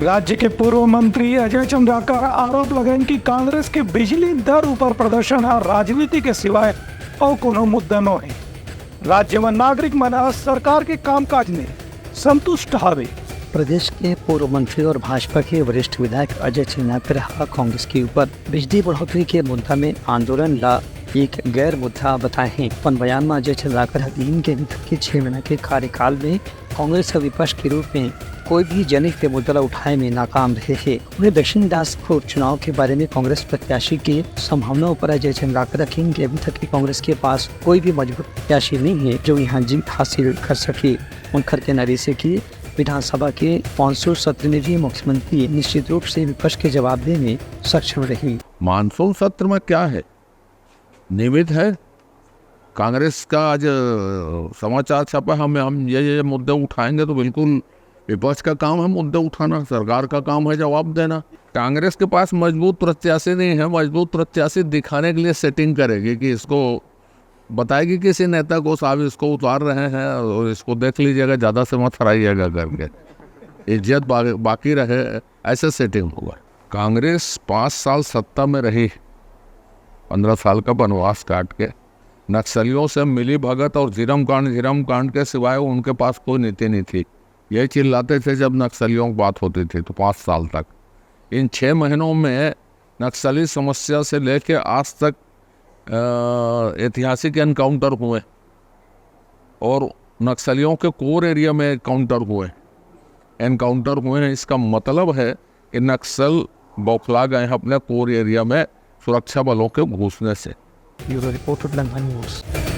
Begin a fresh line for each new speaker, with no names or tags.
राज्य के पूर्व मंत्री अजय चंद्राकर आरोप लगाएं कि कांग्रेस के बिजली दर ऊपर प्रदर्शन और राजनीति के सिवाय और कोनो मुद्दा न है। राज्य में नागरिक मना सरकार के कामकाज ने संतुष्ट हवे।
प्रदेश के पूर्व मंत्री और भाजपा के वरिष्ठ विधायक अजय चंद्राकर कांग्रेस के ऊपर बिजली बढ़ोतरी के मुद्दा में आंदोलन ला एक गैर मुद्दा बताए हैं। अपन बयान में अजय चंद्राकर दिन के 6 महीने के कार्यकाल में कांग्रेस विपक्ष के रूप में कोई भी जनहित के मुद्दा उठाए में नाकाम रहे हैं। उन्हें दक्षिण दासपुर चुनाव के बारे में कांग्रेस प्रत्याशी की संभावनाओं पर अजय चंद्राकर रखें कि अभी तक की कांग्रेस के पास कोई भी मजबूत प्रत्याशी नहीं है जो यहाँ जीत हासिल कर सके। उनखर के नरेसे की विधानसभा के मानसून सत्र में भी मुख्यमंत्री निश्चित रूप से विपक्ष के जवाब देने में सक्षम रही।
मानसून सत्र में क्या है, नियमित है कांग्रेस का। आज समाचार छपा हम ये मुद्दे उठाएंगे तो बिल्कुल विपक्ष का काम है मुद्दे उठाना, सरकार का काम है जवाब देना। कांग्रेस के पास मजबूत प्रत्याशी नहीं है। मजबूत प्रत्याशी दिखाने के लिए सेटिंग करेगी कि इसको बताएगी किसी नेता को साहब इसको उतार रहे हैं और इसको देख लीजिएगा, ज़्यादा से मत हराइएगा करके, इज्जत बाकी रहे, ऐसे सेटिंग होगा। कांग्रेस 5 साल सत्ता में रही, 15 साल का वनवास काट के नक्सलियों से मिली भगत और झीरम कांड के सिवाय उनके पास कोई नीति नहीं थी। ये चिल्लाते थे जब नक्सलियों की बात होती थी तो 5 साल तक। इन 6 महीनों में नक्सली समस्या से लेके आज तक ऐतिहासिक एनकाउंटर हुए और नक्सलियों के कोर एरिया में एनकाउंटर हुए हैं। इसका मतलब है कि नक्सल बौखला गए हैं अपने कोर एरिया में सुरक्षा बलों के घुसने से।
Bureau report, London news.